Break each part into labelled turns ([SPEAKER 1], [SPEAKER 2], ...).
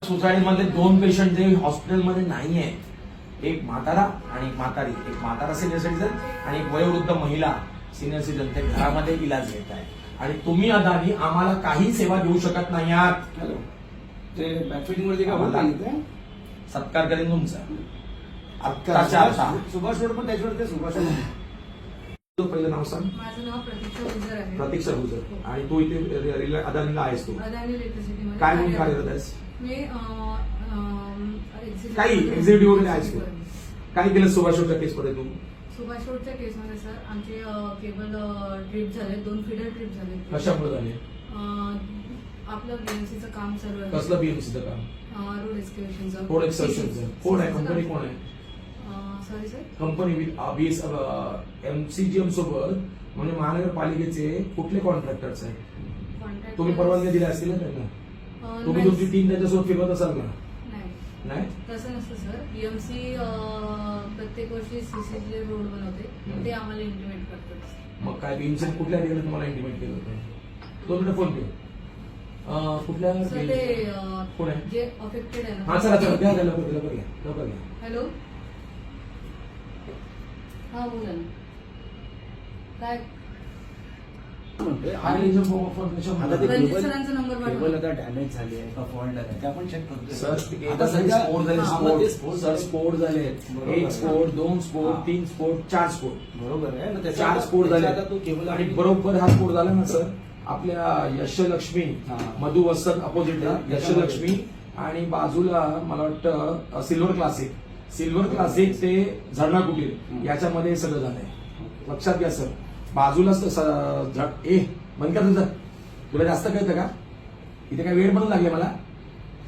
[SPEAKER 1] सोसायटीमध्ये 2 पेशंट जे हॉस्पिटलमध्ये नाही आहे, एक म्हातारा आणि एक म्हातारी, एक म्हातारा सिनियर सिटीजन आणि एक वयोवृद्ध महिला सिनियर सिटीजन, ते घरामध्ये इलाज घेत आहे आणि तुम्ही अदानी आम्हाला काही सेवा देऊ शकत नाही आहात.
[SPEAKER 2] हॅलो, ते बॅकफिटिंग मध्ये काय होत आहे?
[SPEAKER 1] सत्कार करेन तुमचा
[SPEAKER 2] आत्ताच्या आता सुभाष रोड पण त्याच्यावर ते सुभाष रोड.
[SPEAKER 1] पहिलं नाव सांग.
[SPEAKER 3] माझं नाव प्रतीक्षा गुजर आहे.
[SPEAKER 1] प्रतीक्षा गुजर. आणि तू इथे अदानीला आहेस. तू
[SPEAKER 3] अदानी इलेक्ट्रिसिटीमध्ये
[SPEAKER 1] काय म्हणून कार्यरत आहेस?
[SPEAKER 3] मी
[SPEAKER 1] काही एक्झिक्युटिव्ह वगैरे आहेस तू? काय केलं सुभाष रोडच्या केसमध्ये तू?
[SPEAKER 3] सुभाष रोडच्या केसमध्ये सर आमचे केबल ट्रिप झाले, 2 फीडर ट्रिप झाले.
[SPEAKER 1] कशामुळे झाले?
[SPEAKER 3] आपलं बीएमसीचं काम चालू आहे.
[SPEAKER 1] कसलं बीएमसीचं काम?
[SPEAKER 3] रोड एक्सकेव्हेशनचं.
[SPEAKER 1] रोड एक्सकेव्हेशनचं. कोण आहे कंपनी? कोण आहे
[SPEAKER 3] sorry sir?
[SPEAKER 1] Company with MCGM सोबत म्हणजे महानगरपालिकेचे कुठले कॉन्ट्रॅक्टर्स आहेत? तुम्ही परवानगी दिल्या असतील ना त्यांना? तुम्ही तुमची टीम त्याच्यासोबत फिरवत असाल ना? नाही,
[SPEAKER 3] तसं नसतं सर. बीएमसी प्रत्येक वर्षी सीसीचे रोड बनवते, ते आम्हाला इंटिमेट करतात.
[SPEAKER 1] मग काय बीएमसी कुठल्या ठिकाणी तुम्हाला इंटिमेट केलं होतं? 2 मिनिटं फोन पे. कुठल्या
[SPEAKER 3] सर ते
[SPEAKER 1] कोण आहे
[SPEAKER 3] जे अफेक्टेड आहे ना?
[SPEAKER 1] हा चला चला घ्या लवकर घ्या.
[SPEAKER 3] हॅलो, हा बोला ना. काय रणजित सरांचा नंबर
[SPEAKER 2] केबल आता डॅमेज झाली आहे का फॉल्ट आहे ते आपण चेक करतो.
[SPEAKER 1] सर स्फोट झाले. 1 स्फोट, 2 स्फोट, 3 स्फोट, 4 स्फोट.
[SPEAKER 2] बरोबर आहे ना?
[SPEAKER 1] 4 स्फोट झाले.
[SPEAKER 2] आता तो केबल
[SPEAKER 1] आणि बरोबर हा स्फोट झाला ना सर आपल्या यशलक्ष्मी मधु वसंत अपोजिटला यशलक्ष्मी आणि बाजूला मला वाटतं सिल्वर क्लासिक ते झरणा कुटीर याच्यामध्ये हे सगळं झालंय. लक्षात घ्या सर. बाजूलाच बंद कर तुझं. तुला जास्त कळतं का? इथे काय वेळ म्हणून लागले मला.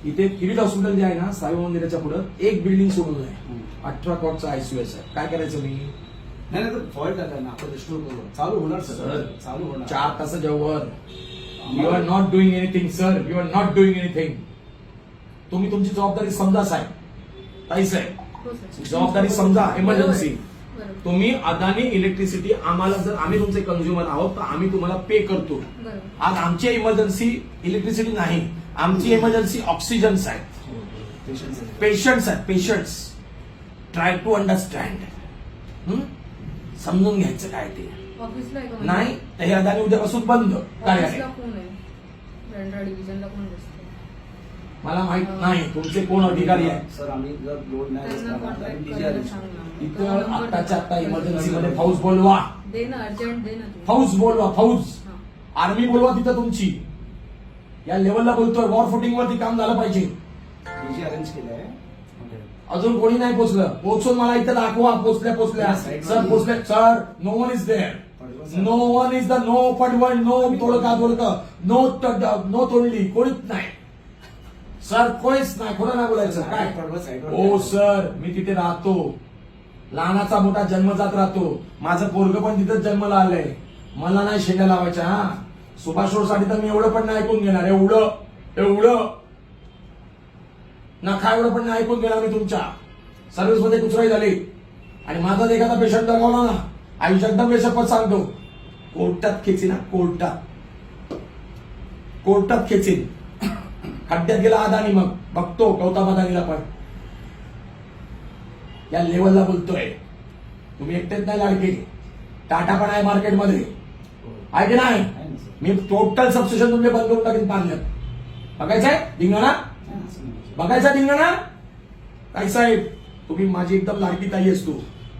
[SPEAKER 1] इथे किरीट हॉस्पिटल जे आहे ना साई मंदिराच्या पुढे एक बिल्डिंग सोडून आहे. 18 कोटचा आयसीयूएस आहे. काय करायचं मी?
[SPEAKER 2] नाही तर फॉल्ट झाला ना आपण डिस्ट्रोल करू. चालू होणार सर, चालू होणार.
[SPEAKER 1] 4 तासाच्या वर. You are not doing anything sir. You are not doing anything. तुम्ही तुमची जबाबदारी समजा साहेब. ताई साहेब जबाबदारी समजा. इमर्जन्सी तुम्ही अदानी इलेक्ट्रिसिटी आम्हाला जर आम्ही तुमचे कंझ्युमर आहोत तर आम्ही तुम्हाला पे करतो. आज आमची इमर्जन्सी इलेक्ट्रिसिटी नाही, आमची इमर्जन्सी ऑक्सिजन्स आहेत, पेशंट्स आहेत. Patients try to understand. समजून घ्यायचं काय ते
[SPEAKER 3] ऑफिसला
[SPEAKER 1] नाही तर हे अदानी उद्यापासून बंद. काय आहे
[SPEAKER 3] डिव्हिजनला कोण बसतो
[SPEAKER 1] मला माहित नाही. तुमचे कोण अधिकारी आहेत?
[SPEAKER 2] सर आम्ही जर लोड नाही
[SPEAKER 1] इथं आत्ताच्या आत्ता इमर्जन्सी मध्ये फौज बोलवा.
[SPEAKER 3] दे ना, अर्जंट दे ना.
[SPEAKER 1] फौज बोलवा. फौज आर्मी बोलवा तिथं तुमची. या लेवलला बोलतोय. वॉर फुटिंग वरती काम झालं पाहिजे.
[SPEAKER 2] डीजी अरेंज केलंय.
[SPEAKER 1] अजून कोणी नाही पोचलं. पोचून मला इथं दाखवा. पोचल्या सर. पोचले sir. No one is there. No one is the no पडवण नो तोडका नो तोडली कोणीच नाही सर. कोणीच नाही. कोणा नाही बोलायचं काय? हो सर मी तिथे राहतो. लहानाचा मोठा जन्मजात राहतो. माझं पोरग पण तिथंच जन्माला आलंय. मला नाही शेंड्या लावायच्या. हा सुभाष रोड साठी तर मी एवढं पण नाही ऐकून घेणार. एवढं नखा एवढं पण नाही ऐकून घेणार मी. तुमच्या सर्व्हिस मध्ये कुचराई झाली आणि माझा एखादा पेशंट दगावला ना आयुष्यात एकदम बेशपथ सांगतो कोर्टात खेचीन. कोर्टात खेचीन. खड्ड्यात गेला अदानी मग बघतो गौतम अदानीला पण. या लेवलला बोलतोय. तुम्ही एकटेच नाही लाडके. टाटा पण आहे मार्केटमध्ये आहे की नाही? मी टोटल सबस्टेशन तुमचे बंद करून टाकेन पार्ल्यात. बघायचंय धिंगाणा? बघायचा धिंगाणा? काय साहेब तुम्ही माझी एकदम लाडकी ताई असतो.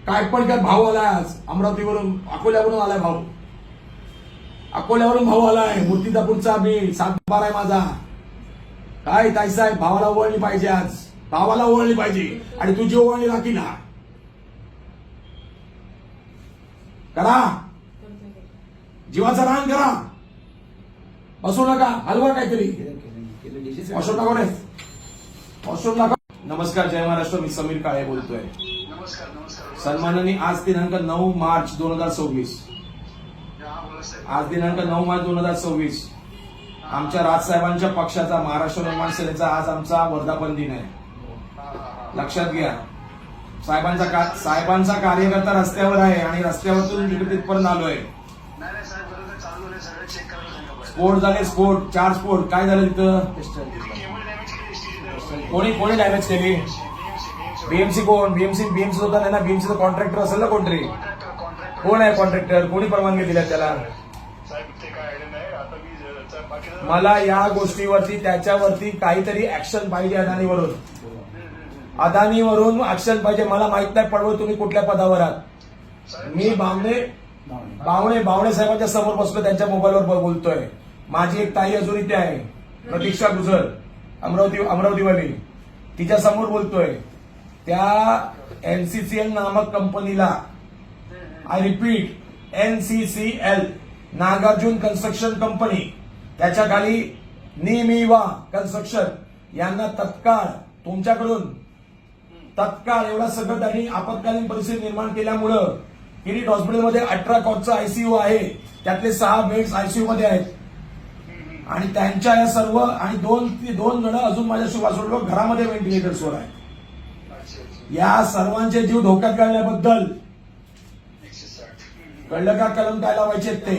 [SPEAKER 1] काय पण काय भाऊ आलाय आज अमरावतीवरून अकोल्यावरून आलाय भाऊ. अकोल्यावरून भाऊ आलाय. मूर्तिजापूरचा मी 7-12 आहे माझा. काय ताई साहेब भावाला ओळखली पाहिजे. आज भावाला ओळखली पाहिजे आणि तुझी ओळखली राखी ना. करा जीवाचा रान करा. बसू नका. हलवा काहीतरी. अशोक नका रे. अशोक नका. नमस्कार. जय महाराष्ट्र. मी समीर काळे बोलतोय. सन्माननी आज दिनांक 9 मार्च 2024. आज दिनांक 9 मार्च 2024 आमच्या राजसाहेबांच्या पक्षाचा महाराष्ट्र निर्माण सेनेचा आज आमचा वर्धापन दिन आहे. लक्षात घ्या. साहेबांचा कार्यकर्ता रस्त्यावर आहे आणि रस्त्यावरून इकडे तिथपर्यंत आलोय. स्फोट झाले. 4 स्फोट. काय झालं तिथं? कोणी कोणी डॅमेज केली? बीएमसी कोण? बीएमसी होता नाही ना, बीएमसीचा कॉन्ट्रॅक्टर असेल ना कोणतरी. कोण आहे कॉन्ट्रॅक्टर? कोणी परवानगी दिल्या त्याला? मला या गोष्टीवरती त्याच्यावरती काहीतरी ऍक्शन पाहिजे. अदानीवरून ऍक्शन पाहिजे. मला माहित नाही पडवळ तुम्ही कुठल्या पदावर आहात. मी बावणे साहेबांच्या समोर बसलो, त्यांच्या मोबाईलवर बोलतोय. माझी एक ताई अजून इथे आहे, प्रतीक्षा गुजर, अमरावतीवाली, तिच्या समोर बोलतोय. त्या एनसीसीएल नामक कंपनीला, I repeat, NCCL, Nagarjuna construction company, त्याच्या खाली निमिवा कन्स्ट्रक्शन यांना तत्काळ तुमच्याकडून एवढा सगळं त्यांनी आपत्कालीन परिस्थिती निर्माण केल्यामुळं किरीट हॉस्पिटलमध्ये 18 कॉटचं आयसीयू आहे, त्यातले 6 बेड्स आयसीयू मध्ये आहेत. आणि त्यांच्या या सर्व आणि दोन जण अजून माझ्या सुभाष घरामध्ये व्हेंटिलेटर्सवर आहेत. या सर्वांचे जीव धोक्यात घालण्याबद्दल कळलं का? कलम काय लावायचे ते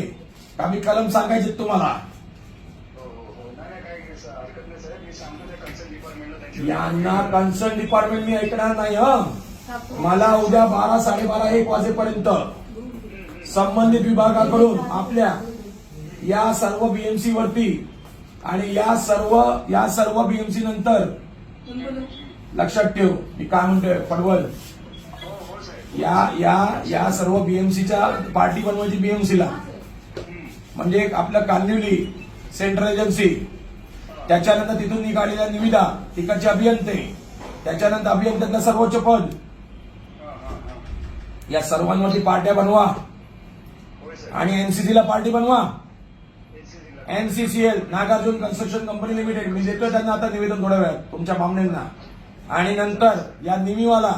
[SPEAKER 1] का मी कलम सांगायचे तुम्हाला? यांना कन्सर्न डिपार्टमेंट मी ऐकणार नाही. मला उद्या 12, 12:30, 1 वाजेपर्यंत संबंधित विभागाकडून आपल्या या सर्व बीएमसी वरती आणि या सर्व बीएमसी नंतर लक्षात ठेव मी काय म्हणतोय पडवळ, या सर्व बीएमसीच्या पार्टी बनवायची बीएमसीला, म्हणजे आपलं कांदिवली सेंट्रल एजन्सी, त्याच्यानंतर तिथून निघालेल्या निविदा, तिकडचे अभियंते, त्याच्यानंतर अभियंत्यांना सर्वोच्च पद, या सर्वांवरती पार्ट्या बनवा आणि एनसीसीला पार्टी बनवा. NCCL, Nagarjuna construction company limited, मी देतोय त्यांना आता निवेदन थोड्या वेळात तुमच्या बामण्यांना. आणि नंतर या निमीवाला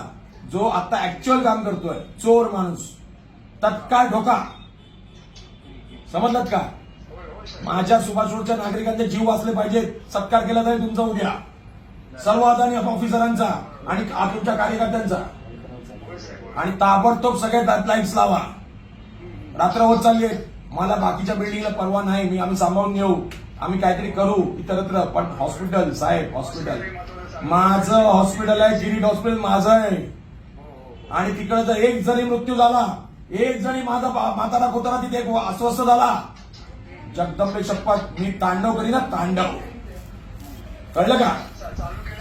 [SPEAKER 1] जो आता ऍक्च्युअल काम करतोय, चोर माणूस, तत्काळ ढोका. समजलात का? माझ्या सुभाष रोडच्या नागरिकांचे जीव वाचले पाहिजेत. सत्कार केला जाईल तुमचा उद्या सर्व अदानी ऑफिसरांचा आणि तुमच्या कार्यकर्त्यांचा. आणि ताबडतोब सगळ्या लाईट्स लावा. रात्र होत चालली आहे. मला बाकीच्या बिल्डिंगला परवा नाही. आम्ही सांभाळून घेऊ, आम्ही काहीतरी करू इतरत्र. पण हॉस्पिटल साहेब, हॉस्पिटल माझं हॉस्पिटल आहे, किरीट हॉस्पिटल माझं आहे. आणि तिकडे जर एक जरी मृत्यू झाला, एक जरी माझा म्हातारा कोतारा तिथे अस्वस्थ झाला, जगदंबे शपथ मी तांडव करीन ना, तांडव. कळलं का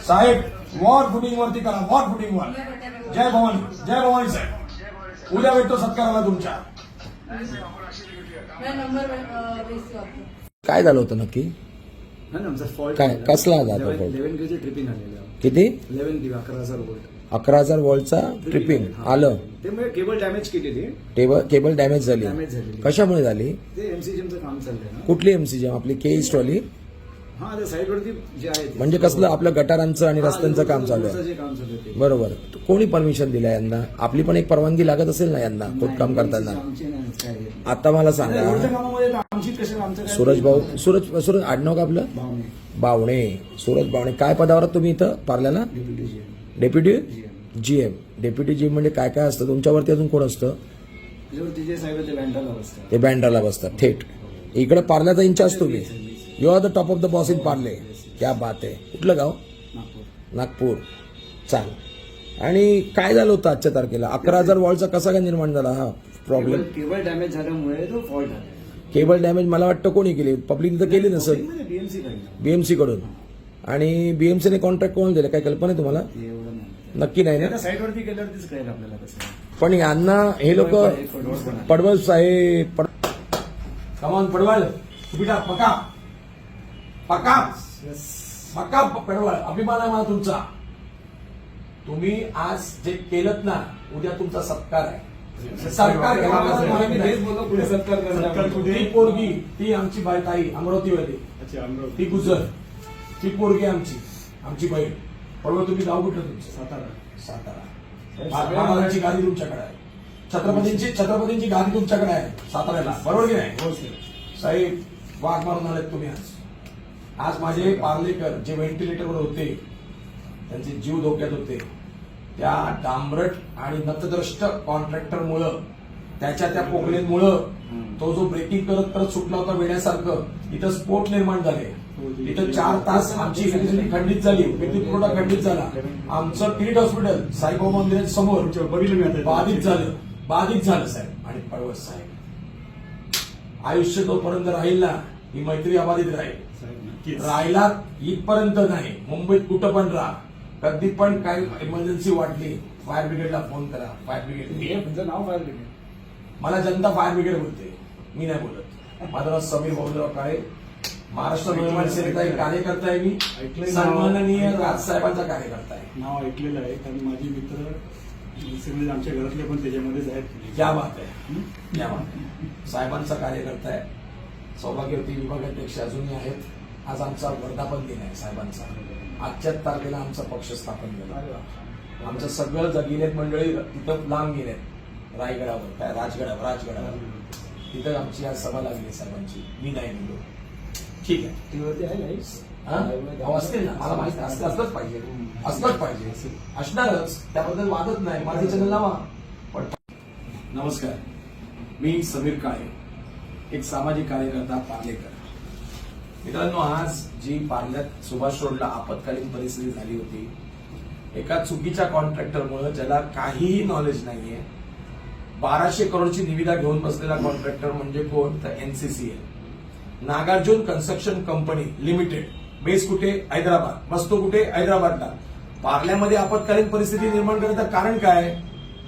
[SPEAKER 1] साहेब? वॉर फुटिंग वरती करा, वॉर फुटिंग वर. जय भवानी, जय भवानी साहेब. उद्या भेटतो सत्काराला तुमच्या. काय झालं होतं नक्की? काय कसला आजार?
[SPEAKER 2] 11 केजी ट्रिपिंग आलेलं.
[SPEAKER 1] किती?
[SPEAKER 2] 11,000 वोल्ट.
[SPEAKER 1] 11,000 वोल्टचा ट्रिपिंग आलं.
[SPEAKER 2] ते केबल डॅमेज केलेली.
[SPEAKER 1] केबल डॅमेज झाली. कशामुळे झाली?
[SPEAKER 2] ते एमसीजीमचं काम चाललंय ना.
[SPEAKER 1] कुठली एमसीजीएम? आपली के ईस्ट वाली?
[SPEAKER 2] हा, ते साईडवरती जे आहे
[SPEAKER 1] म्हणजे कसलं आपलं गटारांचं आणि रस्त्यांचं काम चालू आहे.
[SPEAKER 2] जे काम चालू आहे.
[SPEAKER 1] बरोबर. कोणी परमिशन दिलं यांना? आपली पण एक परवानगी लागत असेल ना यांना खोदकाम करताना. आता मला सांगा, सूरज आडनाव का आपलं? बावणे. सूरज बावणे. काय पदावर तुम्ही इथं पार्ल्याला? Deputy GM. डेप्युटी जीएम म्हणजे काय काय असतं तुमच्यावरती? अजून कोण असतं? ते बँड्राला बसतात थेट. इकडे पार्ल्याचा इंचार्ज तुम्ही. You are the top of the boss in Parle. क्या बात आहे. कुठलं गाव? नागपूर. चाल. आणि काय झालं होतं आजच्या तारखेला? 11,000 वॉल्टचा कसा काय निर्माण झाला हा प्रॉब्लेम?
[SPEAKER 2] केबल डॅमेज झाल्यामुळे तो फॉल्ट झाला.
[SPEAKER 1] केबल डॅमेज मला वाटतं कोणी केली? पब्लिक तर केली नसेल. बीएमसी कडून. आणि बीएमसीने कॉन्ट्रॅक्ट कोण दिलं? काय कल्पना आहे तुम्हाला? नक्की नाही ना.
[SPEAKER 2] साईडवरती केल्यावरतीच कळेल आपल्याला कसं.
[SPEAKER 1] पण यांना हे लोक पडवळ साहेब, कमान पडवळ पका पका पका पडवळ, अभिमान आहे मला तुमचा. तुम्ही आज जे केलं ना, उद्या तुमचा सत्कार आहे. सरकार ती पोरगी, ती आमची ताई अमरावतीवाली, ती गुजर, ती पोरगी आमची बहीण. पडवळ तुम्ही गाव कुठलं तुमचं? सातारा. महाराजांची गादी तुमच्याकडे आहे. छत्रपतींची गादी तुमच्याकडे आहे साताऱ्याला. बरोबर की नाही साहेब? वाघ मारून आलेत तुम्ही आज माझे पार्लेकर जे व्हेंटिलेटरवर होते, त्यांचे जीव धोक्यात होते. त्या डांबरट आणि नतद्रष्ट कॉन्ट्रॅक्टरमुळं, त्या पोकलेमुळं तो जो ब्रेकिंग करत सुटला होता वेड्यासारखं, इथं स्फोट निर्माण झाले. इथं 4 तास आमची इलेक्ट्रिसिटी खंडित झाली, विद्युत पुरवठा खंडित झाला. आमचं किरीट हॉस्पिटल साईबाबा मंदिराच्या समोर बाधित झालं साहेब. आणि पळवत साहेब आयुष्य तोपर्यंत राहील ना, ही मैत्री अबाधित राहील. राहिला इथपर्यंत नाही, मुंबईत कुठं पण राहा, कधी पण काही इमर्जन्सी वाटली फायर ब्रिगेडला फोन करा. फायर ब्रिगेड
[SPEAKER 2] तुमचं नाव फायर ब्रिगेड.
[SPEAKER 1] मला जनता फायर ब्रिगेड बोलते, मी नाही बोलत. माझं नाव समीर बाबूराव काळे, महाराष्ट्र निर्माण सेनेचा एक कार्यकर्ता आहे. मी सन्माननीय राजसाहेबांचा कार्यकर्ता आहे.
[SPEAKER 2] नाव ऐकलेलं आहे, कारण माझे मित्र सगळे आमच्या घरातले पण त्याच्यामध्येच आहेत.
[SPEAKER 1] क्या बात आहे, क्या बात आहे. साहेबांचा कार्यकर्ता आहे. सौभाग्यवती विभागाध्यक्ष अजूनही आहेत. आज आमचा वर्धापन दिन आहे साहेबांचा. आजच्याच तारखेला आमचा पक्ष स्थापन झाला. आमचं सगळं जगिलेत मंडळी तिथं लांब गेलेत, रायगडावर, काय राजगडावर तिथं आमची आज सभा लागली साहेबांची. मी नाही गेलो. ठीक आहे,
[SPEAKER 2] टीव्हीवरती आहे लाईव्ह.
[SPEAKER 1] अहो, असतील ना, मला माहिती असलंच पाहिजे, असलंच पाहिजे, असणारच, त्याबद्दल वादच नाही. माझे चॅनल लावा. पण नमस्कार, मी समीर काळे, एक सामाजिक कार्यकर्ता, पार्लेकर. मित्रांनो, आज जी पार्ल्यात सुभाष रोडला आपत्कालीन परिस्थिती झाली होती, एका चुकीच्या कॉन्ट्रॅक्टरमुळे, ज्याला काहीही नॉलेज नाहीये, 1200 करोडची निविदा घेऊन बसलेला कॉन्ट्रॅक्टर म्हणजे कोण, तर NCCL, Nagarjuna construction company limited. Base कुठे, हैदराबाद. बसतो कुठे, हैदराबादला. पार्ल्यामध्ये आपत्कालीन परिस्थिती निर्माण करण्याचं कारण काय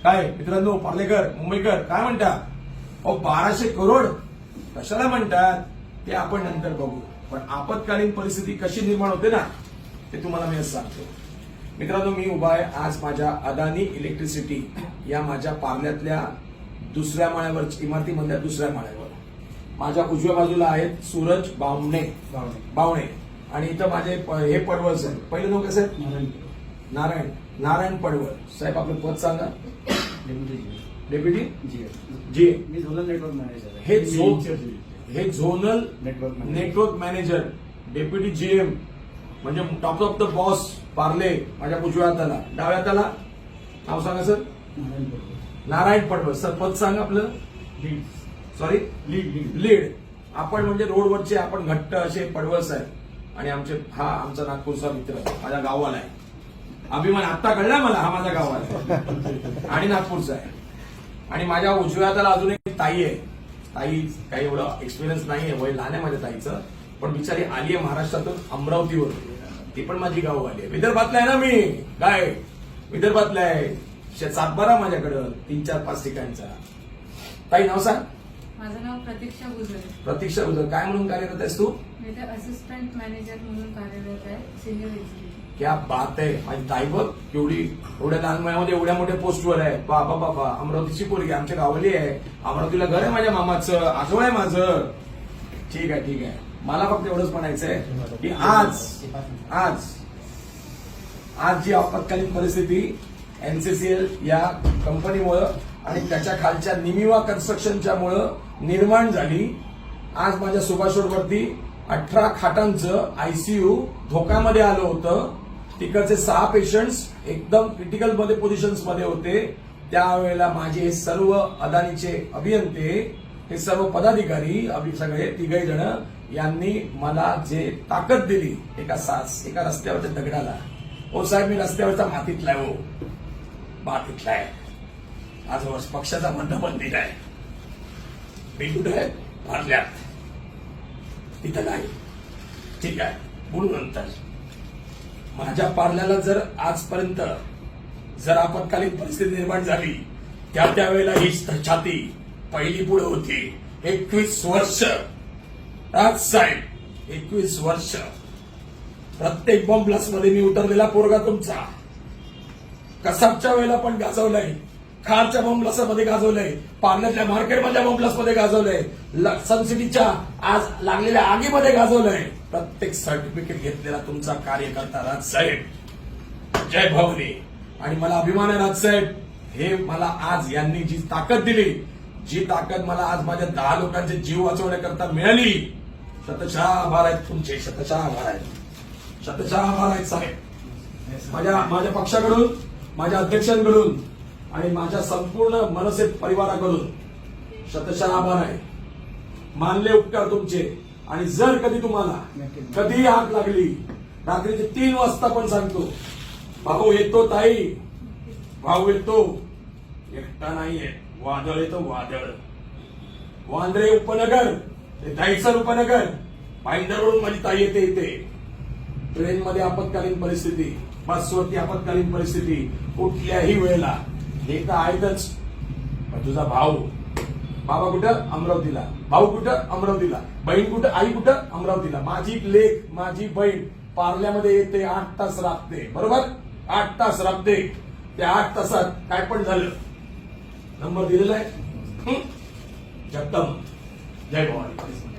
[SPEAKER 1] काय मित्रांनो, पार्लेकर, मुंबईकर काय म्हणतात? 1200 करोड कशाला म्हणतात ते आपण नंतर बघू. पण आपत्कालीन परिस्थिती कशी निर्माण होते ना, ते तुम्हाला मी सांगतो. मित्रांनो, मी उभा आहे आज माझ्या अदानी इलेक्ट्रिसिटी या माझ्या पार्ल्यातल्या दुसऱ्या माळ्यावर, इमारतीमधल्या दुसऱ्या माळ्यावर. माझ्या उजव्या बाजूला आहेत सूरज बावणे आणि इथं माझे हे पडवळ साहेब. पहिलं नाव कसं आहे? नारायण पडवळ साहेब. आपलं पद सांगा. Deputy G.
[SPEAKER 2] मी झोनल नेटवर्क मॅनेजर.
[SPEAKER 1] हे zonal network manager, deputy GM, म्हणजे टॉप ऑफ द बॉस पार्ले. माझ्या उजव्या हाताला, डाव्या हाताला नाव सांगा सर. नारायण पडवळ सर. पद सांगा आपलं. Sorry, lead. आपण म्हणजे रोडवरचे आपण घट्ट असे पडवळ साहेब. आणि हा आमचा नागपूरचा मित्र, माझ्या गावाला आहे. अभिमान आत्ता कळला मला, हा माझ्या गावाला आहे आणि नागपूरचा आहे. आणि माझ्या उजव्या हाताला अजून एक ताई आहे. ताई काही एवढं एक्सपिरियन्स नाहीये, वय लहान आहे माझ्या ताईचं, पण बिचारी आली आहे महाराष्ट्रातून, अमरावतीवर. ती पण माझी गाव आली आहे. विदर्भातला आहे ना मी, काय विदर्भातला आहे. सातबारा माझ्याकडं 3, 4, 5 ठिकाणचा. ताई नाव सांग.
[SPEAKER 3] माझं नाव प्रतीक्षा गुजर.
[SPEAKER 1] प्रतीक्षा गुजर. काय म्हणून कार्यरत आहेस तू?
[SPEAKER 3] मी इथे असिस्टंट मॅनेजर म्हणून कार्यरत आहे, सिनियर एक्झिक्युटिव्ह.
[SPEAKER 1] क्या बात आहे. माझी ताई बघ केवढी, एवढ्या लहान वयामध्ये एवढ्या मोठ्या पोस्टवर आहे. बाबा बाबा, अमरावतीची पोरगी, आमच्या गावाली आहे. अमरावतीला घर आहे माझ्या मामाचं, आजोळ आहे माझं. ठीक आहे, ठीक आहे. मला फक्त एवढंच म्हणायचं आहे की आज जी आपत्कालीन परिस्थिती एनसीसीएल या कंपनीमुळं आणि त्याच्या खालच्या निमिवा कन्स्ट्रक्शनच्या मुळे निर्माण झाली. आज माझ्या सुभाष रोडवरती 18 खाटांचं आयसीयू धोक्यामध्ये आलं होतं. तिकडचे 6 पेशंट्स एकदम क्रिटिकल मध्ये पोझिशन्स मध्ये होते. त्यावेळेला माझे हे सर्व अदानीचे अभियंते, हे सर्व पदाधिकारी, सगळे 3 जण यांनी मला जे ताकद दिली एका रस्त्यावरच्या दगडाला. ओ साहेब, मी रस्त्यावरचा मातीतला आहे, हो मातीतला आहे. आज पक्षाचा वर्धापन दिन आहे. मी कुठे आहे? पार्ल्यात. तिथं नाही. ठीक आहे, बोलू नंतर. माझ्या पार्ल्याला जर आजपर्यंत जर आपत्कालीन परिस्थिती निर्माण झाली, त्यावेळेला ही छाती पहिली पुढे होती. 21 वर्ष राजसाहेब, 21 वर्ष. प्रत्येक बॉम्ब ब्लास्ट मध्ये मी उतरलेला पोरगा तुमचा. कसाबच्या वेळेला पण गाजवलंय, खारच्या बॉम्ब ब्लास्टमध्ये गाजवलंय, पार्ल्यातल्या मार्केटमधल्या बॉम्ब ब्लास्टमध्ये गाजवलंय, सनसिटीच्या आज लागलेल्या आगीमध्ये गाजवलंय. प्रत्येक सर्टिफिकेट घेतलेला तुमचा कार्यकर्ता राजसाहेब. जय भवानी. आणि मला अभिमान आहे राजसाहेब, हे मला आज यांनी जी ताकद दिली, जी ताकद मला आज माझ्या 10 लोकांचे जीव वाचवण्याकरता मिळाली, शतशः आभार आहेत तुमचे. शतशः आभार आहेत, शतशः आभार आहेत साहेब. माझ्या पक्षाकडून, माझ्या अध्यक्षांकडून आणि माझ्या संपूर्ण मनसे परिवाराकडून शतशः आभार आहे. मानले उपकार तुमचे. आणि जर कधी तुम्हाला कधी आग लागली रात्रीचे 3 वाजता पण सांगतो, भाऊ येतो ताई, भाऊ येतो, एकटा नाहीये, वादळ येतो वादळ. वांद्रे उपनगर ते दहिसर उपनगर, भाईंदरवरून माझी ताई येते. ट्रेनमध्ये आपत्कालीन परिस्थिती, बसवरती आपत्कालीन परिस्थिती, कुठल्याही वेळेला हे तर आहेतच. पण तुझा भाऊ, बाबा कुठं? अमरावतीला. भाऊ कुठं? अमरावतीला. बहीण कुठं? आई कुठं? अमरावतीला. माझी लेक, माझी बहीण पार्ल्यामध्ये येते, 8 तास राबते, बरोबर? 8 तास राबते. त्या 8 तासात काय पण झालं, नंबर दिलेला आहे. जगदम. जय भवानी.